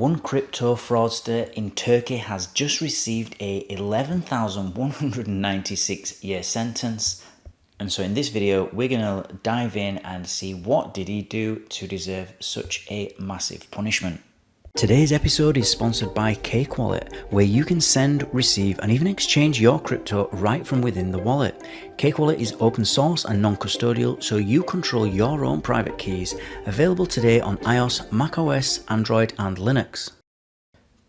one crypto fraudster in Turkey has just received a 11,196 year sentence. And so in this video, we're going to dive in and see what did he do to deserve such a massive punishment. Today's episode is sponsored by Cake Wallet, where you can send, receive, and even exchange your crypto right from within the wallet. Cake Wallet is open source and non-custodial, so you control your own private keys. Available today on iOS, macOS, Android, and Linux.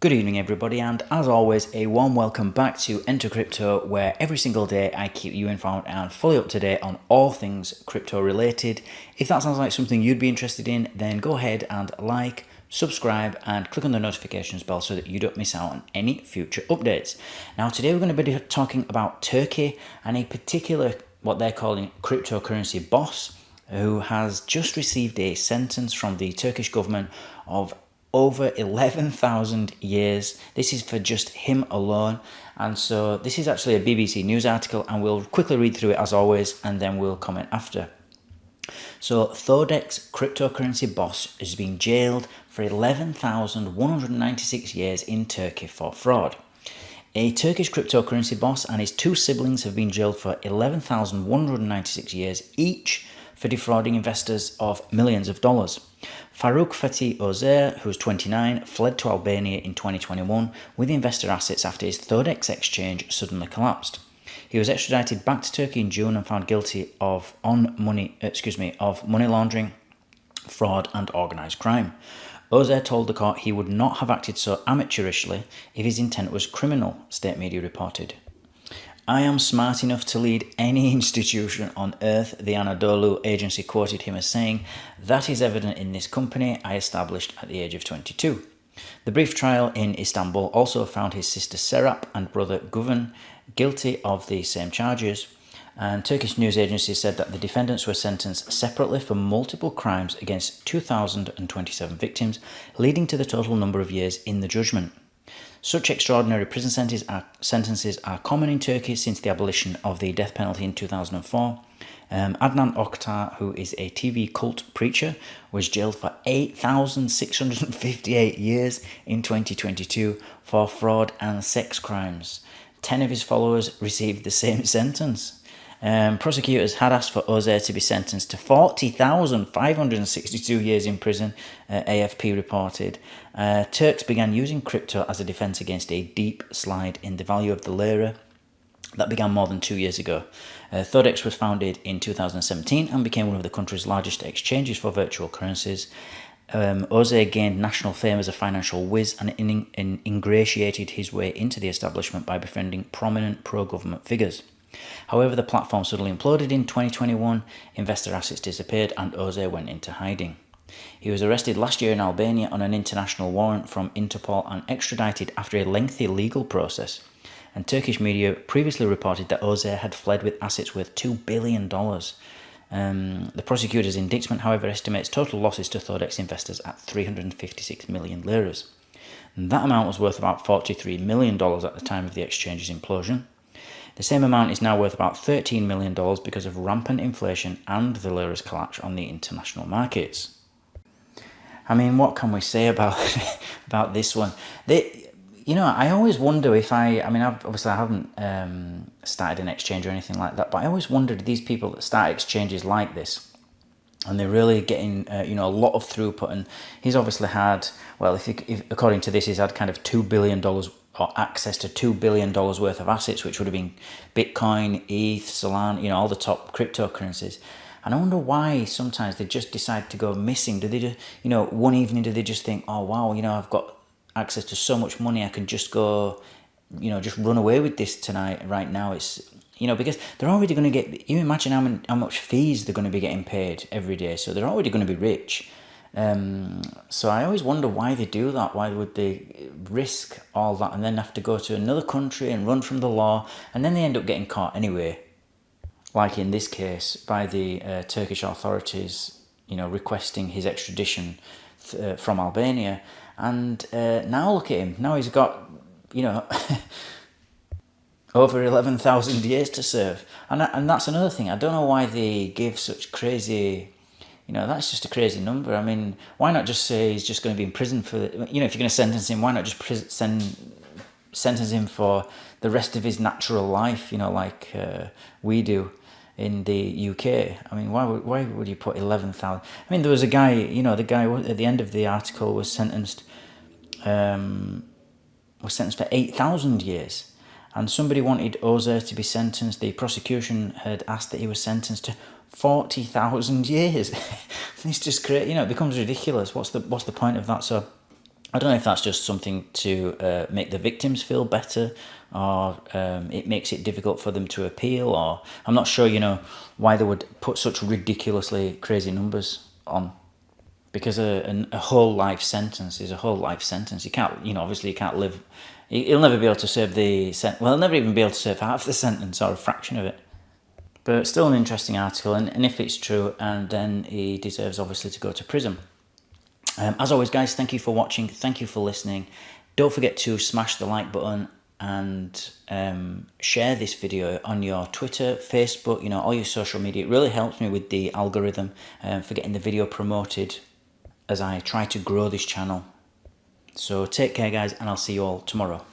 Good evening, everybody, and as always, a warm welcome back to Enter Crypto, where every single day I keep you informed and fully up to date on all things crypto related. If that sounds like something you'd be interested in, then go ahead and like, subscribe and click on the notifications bell so that you don't miss out on any future updates. Now today we're going to be talking about Turkey and a particular, what they're calling cryptocurrency boss, who has just received a sentence from the Turkish government of over 11,000 years. This is for just him alone. And so this is actually a BBC News article, and we'll quickly read through it as always, and then we'll comment after. So Thodex cryptocurrency boss is being jailed for 11,196 years in Turkey for fraud. A Turkish cryptocurrency boss and his two siblings have been jailed for 11,196 years each for defrauding investors of millions of dollars. Faruk Fatih Ozer, who's 29, fled to Albania in 2021 with investor assets after his Thodex exchange suddenly collapsed. He was extradited back to Turkey in June and found guilty of money laundering, fraud, and organised crime. Ozer told the court he would not have acted so amateurishly if his intent was criminal, state media reported. "I am smart enough to lead any institution on earth," the Anadolu agency quoted him as saying. "That is evident in this company I established at the age of 22. The brief trial in Istanbul also found his sister Serap and brother Guven guilty of the same charges, and Turkish news agencies said that the defendants were sentenced separately for multiple crimes against 2,027 victims, leading to the total number of years in the judgment. Such extraordinary prison sentences are common in Turkey since the abolition of the death penalty in 2004. Adnan Oktar, who is a TV cult preacher, was jailed for 8,658 years in 2022 for fraud and sex crimes. 10 of his followers received the same sentence. Prosecutors had asked for Ozer to be sentenced to 40,562 years in prison, AFP reported. Turks began using crypto as a defence against a deep slide in the value of the lira that began more than 2 years ago. Thodex was founded in 2017 and became one of the country's largest exchanges for virtual currencies. Ozer gained national fame as a financial whiz and ingratiated his way into the establishment by befriending prominent pro-government figures. However, the platform suddenly imploded in 2021, investor assets disappeared, and Ozer went into hiding. He was arrested last year in Albania on an international warrant from Interpol and extradited after a lengthy legal process. And Turkish media previously reported that Ozer had fled with assets worth $2 billion. The prosecutor's indictment, however, estimates total losses to Thodex investors at 356 million liras. And that amount was worth about $43 million at the time of the exchange's implosion. The same amount is now worth about $13 million because of rampant inflation and the lira's collapse on the international markets. I mean, what can we say about this one? I always wonder if I haven't started an exchange or anything like that, but I always wondered, these people that start exchanges like this, and they're really getting, a lot of throughput, and he's obviously had, well, if according to this, he's had kind of $2 billion or access to $2 billion worth of assets, which would have been Bitcoin, ETH, Solana, all the top cryptocurrencies. And I wonder why sometimes they just decide to go missing. Do they just, one evening, do they just think, oh, wow, I've got access to so much money, I can just go, just run away with this tonight, right now. It's, because they're already going to get, you imagine how much fees they're going to be getting paid every day. So they're already going to be rich. So I always wonder why they do that. Why would they risk all that and then have to go to another country and run from the law, and then they end up getting caught anyway, like in this case by the Turkish authorities, requesting his extradition from Albania. And now look at him. Now he's got, over 11,000 years to serve. And that's another thing. I don't know why they give such crazy You know, that's just a crazy number. I mean, why not just say he's just going to be in prison for, you know, if you're going to sentence him, why not just sentence him for the rest of his natural life, you know, like we do in the UK. I mean, why would you put 11,000? I mean, there was a guy, you know, the guy at the end of the article was sentenced for 8,000 years. And somebody wanted Ozer to be sentenced. The prosecution had asked that he was sentenced to 40,000 years. It's just great, you know. It becomes ridiculous. What's the point of that? So I don't know if that's just something to make the victims feel better, or it makes it difficult for them to appeal, or I'm not sure, you know, why they would put such ridiculously crazy numbers on. Because a whole life sentence is a whole life sentence. You can't, you know, obviously you can't live. He'll never be able to serve well, he'll never even be able to serve half the sentence or a fraction of it. But still an interesting article, and if it's true, and then he deserves obviously to go to prison. As always, guys, thank you for watching. Thank you for listening. Don't forget to smash the like button and share this video on your Twitter, Facebook, you know, all your social media. It really helps me with the algorithm for getting the video promoted as I try to grow this channel. So take care, guys, and I'll see you all tomorrow.